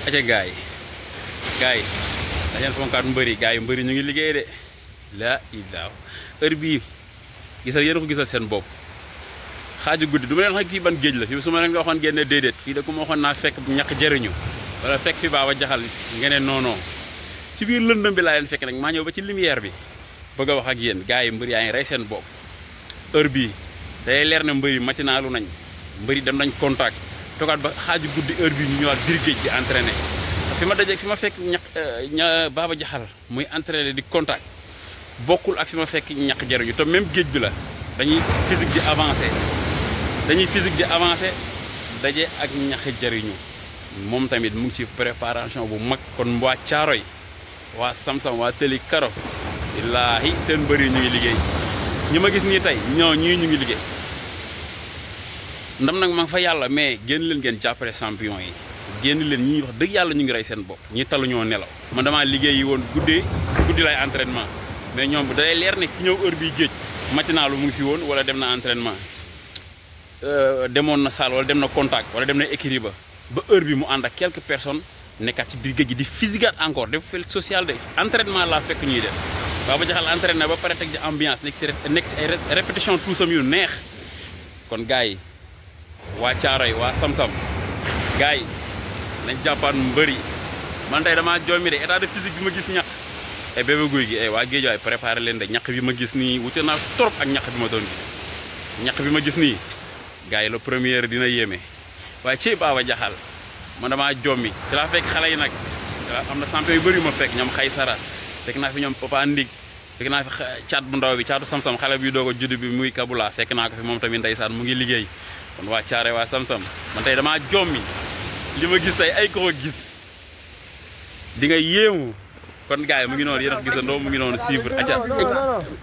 aca gaay dañeen fonkaat mbëri gaay yu mbëri ñu ngi liggéey de la ilaaw heure bii gisal yéen ko gisal seen bopp xaaju guddi du ma leen wax fii ban géej la fii su ma leen waxoon génne déedéet fii de ku ma waxoon naa fekk ñàkk jëriñu wala fekk fi Baba Jaxal ngeen non ci biir lëndëm bi laa leen fekk nag maa ñëw ba ci lumière bi bëgg a wax ak yéen gaay yi mbër yaa ngi rey seen bopp heure bii day leer na mbëri matinaalu nañ mbëri dem nañ contact toogaat ba xaaju guddi heure bii ñu ñëwaat biir géej di entraîné fi ma daje fi ma fekk ña Baba Jaxal muy entraîné di contact bokkul ak fi ma fekk ñàkk jëriñu te même géej bi la dañuy physique di avancé daje ak ñàkk jëriñu moom tamit mu ngi ci préparation bu mag kon waa Caaroy waa Samsam waa Tëli Karo billaahi seen bëri ñu ngi liggéey ñi ma gis nii tey ñii ñu ngi liggéey ndam nag ma nga fa yàlla mais génn leen ngeen jàppale champion yi génn leen ñi wax dëgg yàlla ñu ngi rey seen bopp ñi talu ñoo nelaw man damaa liggéey yi woon guddi lay entraînement mais ñoom bu day leer ne ki ñëw heure bii géej matinalu mu ngi fi woon wala dem na entraînement demoon na salle wala dem na contact wala dem na écurie ba heure bi mu ànd ak quelques personnes nekkaat ci biir géej gi di physique encore def fel social de entraînement laa fekk ñuy def Baba Jaxal entraîné ba pare teg di ambiance nekk si ay répétition tuusam yu neex kon gars yi waa Caaroy waa Samsam gars yi nañ jàppaan mbëri man tey damaa joomi de état de physique bi ma gis ñàkk e bébé guy gi waa géej waay préparé leen de ñàkk bi ma gis nii wute naa trop ak ñàkk bi ma doon gis ñàkk bi ma gis nii gars yi la première dina yéeme waaye ci Baba Jaxal man damaa jommi ci laa fekk xale yi nag am na champion yu bëri yu ma fekk ñoom xay sara fekk naa fi ñoom Papa Ndig fekk naa fi caat bu ndaw bi caatu Samsam xale bi doog a judd bi muy Kabula fekk naa ko fi moom tamit ndeysaan mu ngi liggéey kon waa Caare waa Samsam man tey damaa jommi li ma gis tey ay ko gis di nga yéemu kon gars yi mu ngi noonu yéen a gisandoo mu ngi noonu suivre aca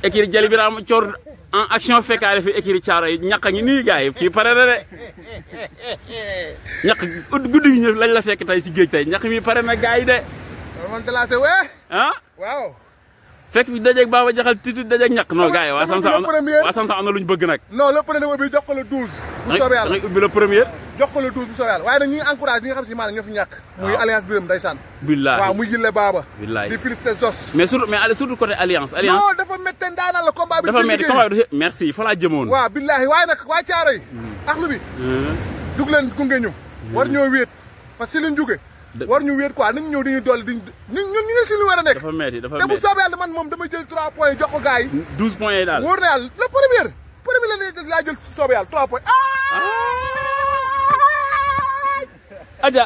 écurie Jali Birame Thior en action fekkaale fi écurie Caaroy ñàkk a ngi nii gars yi kii pare na de ñàkk guddi gi lañ la fekk tey ci géej tey ñàkk mi pare na gars yi de ah waaw fekk fi dajeeg Baba Jaxal tiitu dajeeg ñàkk non gars yi waa Samsam am na lu ñu bëgg nag non le premier bi jox ko le 12 bu soobee yàlla da ngay ubbi le premier jox ko le 12 bu soobee yàlla waaye nag ñuy encouragé ñi nga xam si maanaam ñoo fi ñàkk muy alliance Birame ndeysaan billaahi waaw muy jëlle Baba billaahi di félicité Zos mais surtout côté alliance non dafa métte ndaanaan la combat bi dafa métti combat bi merci fa laa jëmoon waaw billaahi waaye nag waa Caaroy axlu bi dug leen gunge ñu war ñoo wéet parce que si liñ jóge war ñu wéet quoi nañ ñëw di ñu dolli di ñun ñu ngi si lu war a nekk dafa métti te bu soobee yàlla man moom dama jël 3 points jox ko gars yi 12 points yi daal wóor na yàlla le premier laa jël soobee yàlla 3 points aja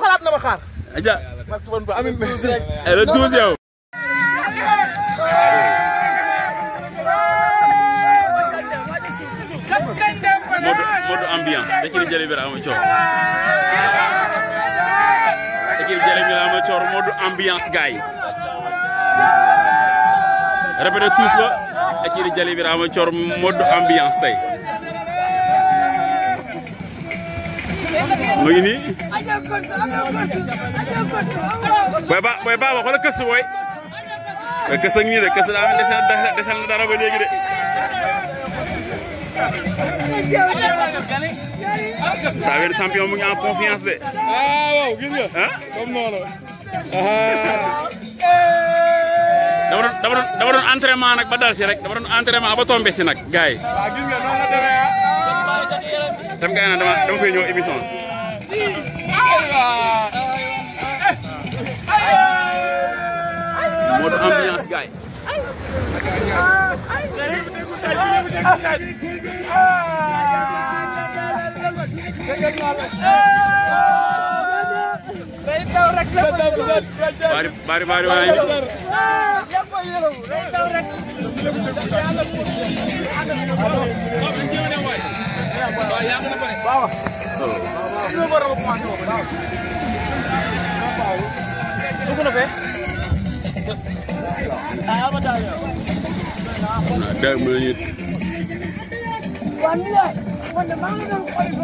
xalaat na ma xaar aja barki bon ba amin le 12 yow mode ambiance écurie Jali Birame Thior écurie Jali Birame Thior mode ambiance gars yi répété tous la écurie Jali Birame Thior mode ambiance tey mu ngi nii booy Baba xoolal kës booy kës ak nii de kës daa desal na dara ba léegi de daa benn champion mu ngi en confiance de waaw gis nga comme noonu dama doon entraînement nag ba dal si rek dama doon entraînement ba tombé si nag gars yi waaw gis nga noonu la demee tam gars yi nag dama fay ñëw émission mode ambiance gars yi bari waay ni